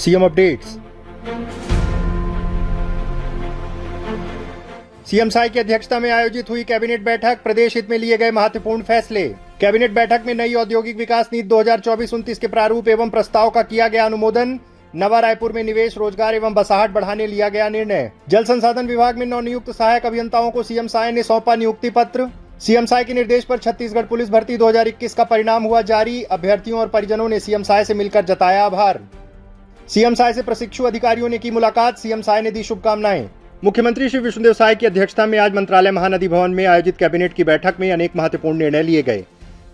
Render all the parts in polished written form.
CM updates. CM Sai की अध्यक्षता में आयोजित हुई कैबिनेट बैठक, प्रदेश हित में लिए गए महत्वपूर्ण फैसले। कैबिनेट बैठक में नई औद्योगिक विकास नीति 2024-29 के प्रारूप एवं प्रस्ताव का किया गया अनुमोदन। नवा रायपुर में निवेश, रोजगार एवं बसाहट बढ़ाने लिया गया निर्णय। जल संसाधन विभाग में नवनियुक्त सहायक अभियंताओं को सीएम साई ने सौंपा नियुक्ति पत्र। सीएम साई के निर्देश पर छत्तीसगढ़ पुलिस भर्ती 2021 का परिणाम हुआ जारी। अभ्यर्थियों और परिजनों ने सीएम साई से मिलकर जताया आभार। सीएम साई से प्रशिक्षु अधिकारियों ने की मुलाकात, सीएम साई ने दी शुभकामनाएं। मुख्यमंत्री श्री विष्णुदेव साई की अध्यक्षता में आज मंत्रालय महानदी भवन में आयोजित कैबिनेट की बैठक में अनेक महत्वपूर्ण निर्णय लिए गए।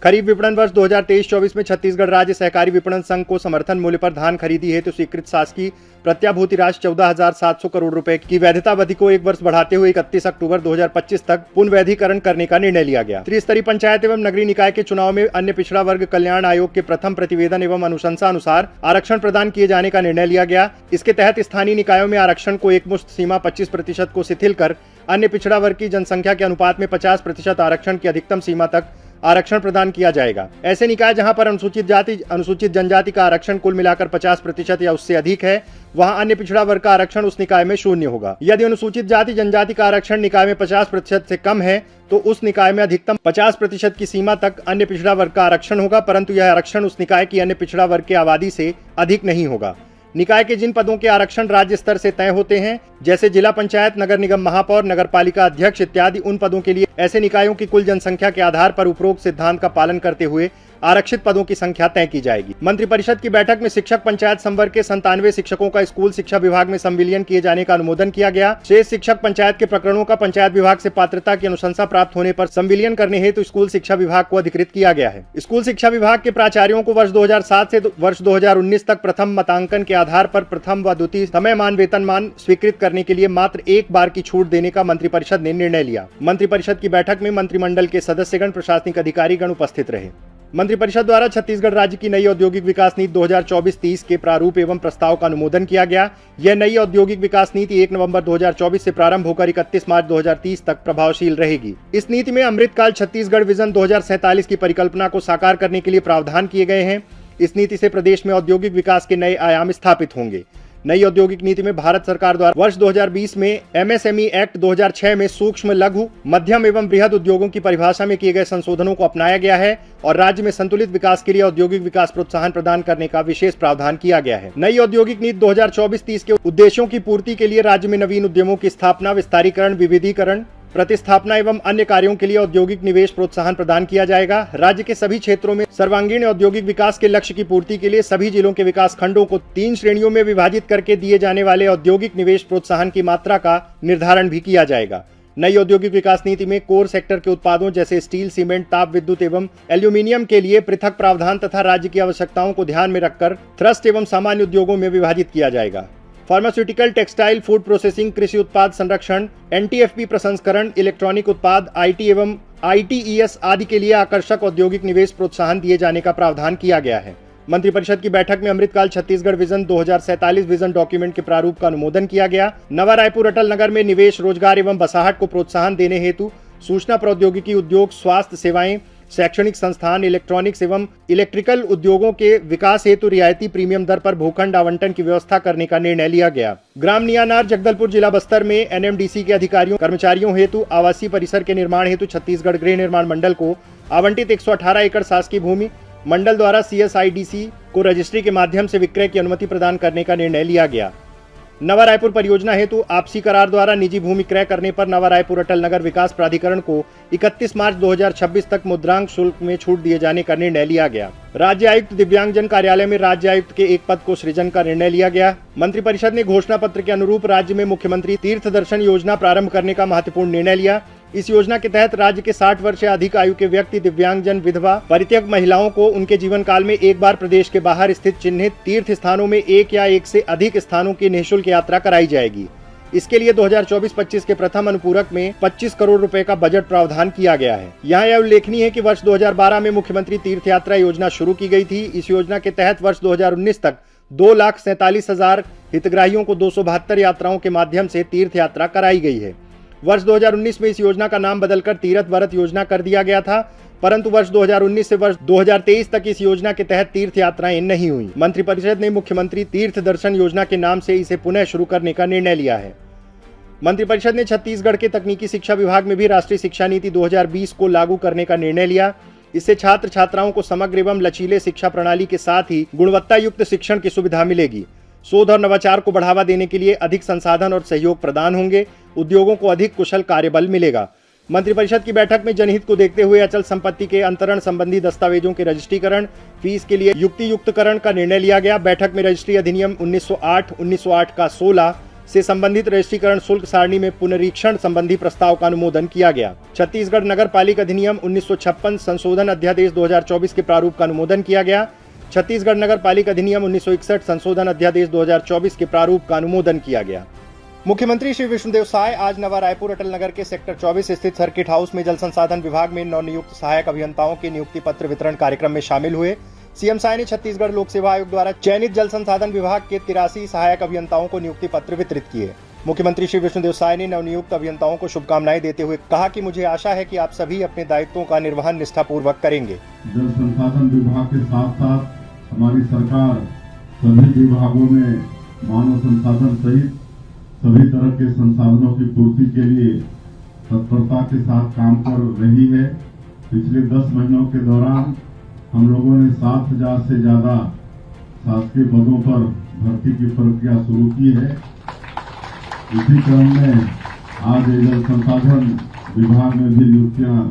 खरीफ विपणन वर्ष 2023-24 में छत्तीसगढ़ राज्य सहकारी विपणन संघ को समर्थन मूल्य पर धान खरीदी हेतु स्वीकृत शासकीय प्रत्याभूति राशि 14,700 करोड़ रुपए की वैधता अवधि को 1 वर्ष बढ़ाते हुए 31 अक्टूबर 2025 तक पुनर्वैधीकरण करने का निर्णय लिया गया। त्रिस्तरीय पंचायत एवं नगरीय निकाय के चुनाव में अन्य पिछड़ा वर्ग कल्याण आयोग के प्रथम प्रतिवेदन एवं अनुशंसा अनुसार आरक्षण प्रदान किए जाने का निर्णय लिया गया। इसके तहत स्थानीय निकायों में आरक्षण को एकमुश्त सीमा 25% को शिथिल कर अन्य पिछड़ा वर्ग की जनसंख्या के अनुपात में 50% आरक्षण की अधिकतम सीमा तक आरक्षण प्रदान किया जाएगा। ऐसे निकाय जहां पर अनुसूचित जाति अनुसूचित जनजाति का आरक्षण कुल मिलाकर 50% या उससे अधिक है, वहां अन्य पिछड़ा वर्ग का आरक्षण उस निकाय में 0 होगा। यदि अनुसूचित जाति जनजाति का आरक्षण निकाय में 50% से कम है तो उस निकाय में अधिकतम 50% की सीमा तक अन्य पिछड़ा वर्ग का आरक्षण होगा, परंतु यह आरक्षण उस निकाय की अन्य पिछड़ा वर्ग की आबादी से अधिक नहीं होगा। निकाय के जिन पदों के आरक्षण राज्य स्तर से तय होते हैं, जैसे जिला पंचायत, नगर निगम महापौर, नगर पालिका अध्यक्ष इत्यादि, उन पदों के लिए ऐसे निकायों की कुल जनसंख्या के आधार पर उपरोक्त सिद्धांत का पालन करते हुए आरक्षित पदों की संख्या तय की जाएगी। मंत्रिपरिषद की बैठक में शिक्षक पंचायत संवर्ग के 97 शिक्षकों का स्कूल शिक्षा विभाग में संविलियन किए जाने का अनुमोदन किया गया। शेष शिक्षक पंचायत के प्रकरणों का पंचायत विभाग से पात्रता की अनुशंसा प्राप्त होने पर संविलियन करने हेतु स्कूल शिक्षा विभाग को अधिकृत किया गया है। स्कूल शिक्षा विभाग के प्राचार्यों को वर्ष 2007 से वर्ष 2019 तक प्रथम मतांकन के आधार पर प्रथम व द्वितीय समयमान वेतनमान स्वीकृत करने के लिए मात्र एक बार की छूट देने का मंत्रिपरिषद ने निर्णय लिया। मंत्रिपरिषद की बैठक में मंत्रिमंडल के सदस्यगण, प्रशासनिक अधिकारीगण उपस्थित रहे। मंत्रिपरिषद द्वारा छत्तीसगढ़ राज्य की नई औद्योगिक विकास नीति 2024-30 के प्रारूप एवं प्रस्ताव का अनुमोदन किया गया। यह नई औद्योगिक विकास नीति 1 नवंबर 2024 से प्रारंभ होकर 31 मार्च 2030 तक प्रभावशील रहेगी। इस नीति में अमृतकाल छत्तीसगढ़ विजन 2047 की परिकल्पना को साकार करने के लिए प्रावधान किए गए हैं। इस नीति से प्रदेश में औद्योगिक विकास के नए आयाम स्थापित होंगे। नई औद्योगिक नीति में भारत सरकार द्वारा वर्ष 2020 में एमएसएमई एक्ट 2006 में सूक्ष्म, लघु, मध्यम एवं बृहद उद्योगों की परिभाषा में किए गए संशोधनों को अपनाया गया है और राज्य में संतुलित विकास के लिए औद्योगिक विकास प्रोत्साहन प्रदान करने का विशेष प्रावधान किया गया है। नई औद्योगिक नीति 2024-30 के उद्देश्यों की पूर्ति के लिए राज्य में नवीन उद्यमों की स्थापना, विस्तारीकरण, विविधीकरण, प्रतिस्थापना एवं अन्य कार्यों के लिए औद्योगिक निवेश प्रोत्साहन प्रदान किया जाएगा। राज्य के सभी क्षेत्रों में सर्वांगीण औद्योगिक विकास के लक्ष्य की पूर्ति के लिए सभी जिलों के विकास खंडों को 3 श्रेणियों में विभाजित करके दिए जाने वाले औद्योगिक निवेश प्रोत्साहन की मात्रा का निर्धारण भी किया जाएगा। नई औद्योगिक विकास नीति में कोर सेक्टर के उत्पादों जैसे स्टील, सीमेंट, ताप विद्युत एवं एल्यूमिनियम के लिए पृथक प्रावधान तथा राज्य की आवश्यकताओं को ध्यान में रखकर थ्रस्ट एवं सामान्य उद्योगों में विभाजित किया जाएगा। फार्मास्यूटिकल, टेक्सटाइल, फूड प्रोसेसिंग, कृषि उत्पाद संरक्षण, एनटीएफपी प्रसंस्करण, इलेक्ट्रॉनिक उत्पाद, आईटी एवं आईटीईएस आदि के लिए आकर्षक औद्योगिक निवेश प्रोत्साहन दिए जाने का प्रावधान किया गया है। मंत्रिपरिषद की बैठक में अमृतकाल छत्तीसगढ़ विजन 2047 विजन डॉक्यूमेंट के प्रारूप का अनुमोदन किया गया। नवा रायपुर अटल नगर में निवेश, रोजगार एवं बसाहट को प्रोत्साहन देने हेतु सूचना प्रौद्योगिकी उद्योग, स्वास्थ्य सेवाएं, शैक्षणिक संस्थान, इलेक्ट्रॉनिक्स एवं इलेक्ट्रिकल उद्योगों के विकास हेतु रियायती प्रीमियम दर पर भूखंड आवंटन की व्यवस्था करने का निर्णय लिया गया। ग्राम नियानार, जगदलपुर, जिला बस्तर में एनएमडीसी के अधिकारियों कर्मचारियों हेतु आवासीय परिसर के निर्माण हेतु छत्तीसगढ़ गृह निर्माण मंडल को आवंटित 118 एकड़ शासकीय भूमि मंडल द्वारा सीएसआईडीसी को रजिस्ट्री के माध्यम से विक्रय की अनुमति प्रदान करने का निर्णय लिया गया। नवा रायपुर परियोजना हेतु आपसी करार द्वारा निजी भूमि क्रय करने पर नवा रायपुर अटल नगर विकास प्राधिकरण को 31 मार्च 2026 तक मुद्रांक शुल्क में छूट दिए जाने का निर्णय लिया गया। राज्य आयुक्त दिव्यांगजन कार्यालय में राज्य आयुक्त के एक पद को सृजन का निर्णय लिया गया। मंत्रिपरिषद ने घोषणा पत्र के अनुरूप राज्य में मुख्यमंत्री तीर्थ दर्शन योजना प्रारंभ करने का महत्वपूर्ण निर्णय लिया। इस योजना के तहत राज्य के 60 वर्ष या अधिक आयु के व्यक्ति, दिव्यांगजन, विधवा, परित्यक्त महिलाओं को उनके जीवन काल में एक बार प्रदेश के बाहर स्थित चिन्हित तीर्थ स्थानों में एक या एक से अधिक स्थानों की निःशुल्क यात्रा कराई जाएगी। इसके लिए 2024-25 के प्रथम अनुपूरक में 25 करोड़ रुपए का बजट प्रावधान किया गया है। यहाँ यह उल्लेखनीय है कि वर्ष 2012 में मुख्यमंत्री तीर्थ यात्रा योजना शुरू की गई थी। इस योजना के तहत वर्ष 2019 तक 2,47,000 हितग्राहियों को 272 यात्राओं के माध्यम से तीर्थ यात्रा कराई गई है। वर्ष 2019 में इस योजना का नाम बदलकर तीरथ व्रत योजना कर दिया गया था। परंतु वर्ष 2019 से वर्ष 2023 तक इस योजना के तहत तीर्थ यात्राएं नहीं हुई। मंत्रिपरिषद ने मुख्यमंत्री तीर्थ दर्शन योजना के नाम से इसे पुनः शुरू करने का निर्णय लिया है। मंत्रिपरिषद ने छत्तीसगढ़ के तकनीकी शिक्षा विभाग में भी राष्ट्रीय शिक्षा नीति 2020 को लागू करने का निर्णय लिया। इससे छात्र छात्राओं को समग्र एवं लचीले शिक्षा प्रणाली के साथ ही गुणवत्ता युक्त शिक्षण की सुविधा मिलेगी। शोध और नवाचार को बढ़ावा देने के लिए अधिक संसाधन और सहयोग प्रदान होंगे। उद्योगों को अधिक कुशल कार्यबल मिलेगा। मंत्रिपरिषद की बैठक में जनहित को देखते हुए अचल संपत्ति के अंतरण संबंधी दस्तावेजों के रजिस्ट्रीकरण, फीस के लिए युक्तियुक्तकरण का निर्णय लिया गया। बैठक में रजिस्ट्री अधिनियम 1908 का 16 से संबंधित रजिस्ट्रीकरण शुल्क सारणी में पुनरीक्षण संबंधी प्रस्ताव का अनुमोदन किया गया। छत्तीसगढ़ नगर पालिका अधिनियम 1956 संशोधन अध्यादेश 2024 के प्रारूप का अनुमोदन किया गया। छत्तीसगढ़ नगर पालिका अधिनियम 1961 संशोधन अध्यादेश 2024 के प्रारूप का अनुमोदन किया गया। मुख्यमंत्री श्री विष्णुदेव साय आज नवा रायपुर अटल नगर के सेक्टर 24 स्थित सर्किट हाउस में जल संसाधन विभाग में नवनियुक्त सहायक अभियंताओं के नियुक्ति पत्र वितरण कार्यक्रम में शामिल हुए। सीएम साय ने छत्तीसगढ़ लोक सेवा आयोग द्वारा चयनित जल संसाधन विभाग के 83 सहायक अभियंताओं को नियुक्ति पत्र वितरित किए। मुख्यमंत्री श्री विष्णुदेव साय ने नवनियुक्त अभियंताओं को शुभकामनाएं देते हुए कहा कि मुझे आशा है कि आप सभी अपने दायित्वों का निर्वहन निष्ठापूर्वक करेंगे। जल संसाधन विभाग के साथ साथ हमारी सरकार सभी विभागों में मानव संसाधन सहित सभी तरह के संसाधनों की पूर्ति के लिए तत्परता के साथ काम कर रही है। पिछले 10 महीनों के दौरान हम लोगों ने 7,000 से ज्यादा शासकीय पदों पर भर्ती की प्रक्रिया शुरू की है। इसी क्रम में आज जल संसाधन विभाग में भी नियुक्तियां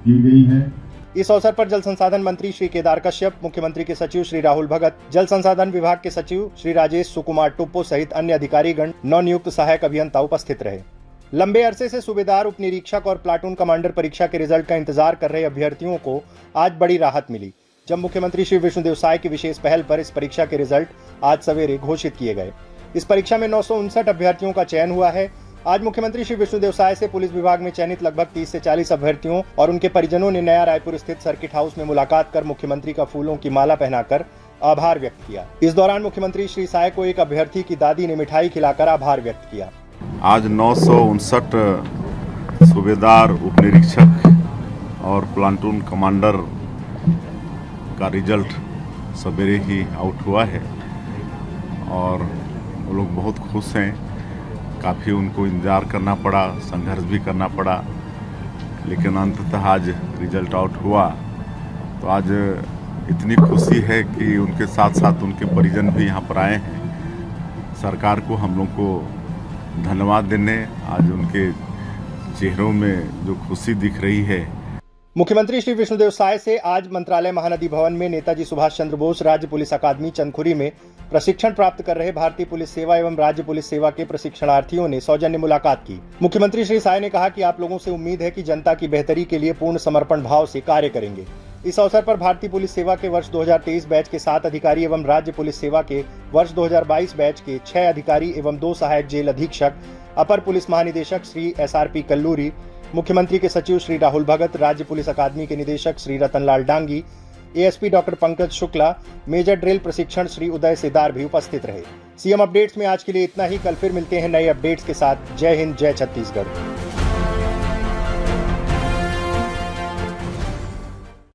की गई हैं। इस अवसर पर जल संसाधन मंत्री श्री केदार कश्यप, मुख्यमंत्री के सचिव श्री राहुल भगत, जल संसाधन विभाग के सचिव श्री राजेश सुकुमार टुप्पो सहित अन्य अधिकारीगण, नवनियुक्त सहायक अभियंता उपस्थित रहे। लंबे अरसे से सूबेदार, उप निरीक्षक और प्लाटून कमांडर परीक्षा के रिजल्ट का इंतजार कर रहे अभ्यर्थियों को आज बड़ी राहत मिली, जब मुख्यमंत्री श्री विष्णुदेव साय की विशेष पहल पर इस परीक्षा के रिजल्ट आज सवेरे घोषित किए गए। इस परीक्षा में 959 अभ्यर्थियों का चयन हुआ है। आज मुख्यमंत्री श्री विष्णुदेव साय से पुलिस विभाग में चयनित लगभग 30 से 40 अभ्यर्थियों और उनके परिजनों ने नया रायपुर स्थित सर्किट हाउस में मुलाकात कर मुख्यमंत्री का फूलों की माला पहनाकर आभार व्यक्त किया। इस दौरान मुख्यमंत्री श्री साय को एक अभ्यर्थी की दादी ने मिठाई खिलाकर आभार व्यक्त किया। आज 959 सूबेदार, उप निरीक्षक और प्लाटून कमांडर का रिजल्ट सवेरे ही आउट हुआ है और वो लोग बहुत खुश हैं। काफ़ी उनको इंतज़ार करना पड़ा, संघर्ष भी करना पड़ा, लेकिन अंततः आज रिजल्ट आउट हुआ। तो आज इतनी खुशी है कि उनके साथ साथ उनके परिजन भी यहाँ पर आए हैं। सरकार को हम लोग को धन्यवाद देने आज उनके चेहरों में जो खुशी दिख रही है। मुख्यमंत्री श्री विष्णुदेव साय से आज मंत्रालय महानदी भवन में नेताजी सुभाष चंद्र बोस राज्य पुलिस अकादमी चंदखुरी में प्रशिक्षण प्राप्त कर रहे भारतीय पुलिस सेवा एवं राज्य पुलिस सेवा के प्रशिक्षणार्थियों ने सौजन्य मुलाकात की। मुख्यमंत्री श्री साय ने कहा कि आप लोगों से उम्मीद है कि जनता की बेहतरी के लिए पूर्ण समर्पण भाव से कार्य करेंगे। इस अवसर पर भारतीय पुलिस सेवा के वर्ष 2023 बैच के 7 अधिकारी एवं राज्य पुलिस सेवा के वर्ष 2022 बैच के 6 अधिकारी एवं 2 सहायक जेल अधीक्षक, अपर पुलिस महानिदेशक श्री SRP कल्लूरी, मुख्यमंत्री के सचिव श्री राहुल भगत, राज्य पुलिस अकादमी के निदेशक Shri Ratanlal Dangi, ASP doctor Pankaj Shukla, major drill प्रशिक्षण श्री उदय सिदार भी उपस्थित रहे। सीएम अपडेट्स में आज के लिए इतना ही। कल फिर मिलते हैं नए अपडेट्स के साथ। जय हिंद, जय छत्तीसगढ़।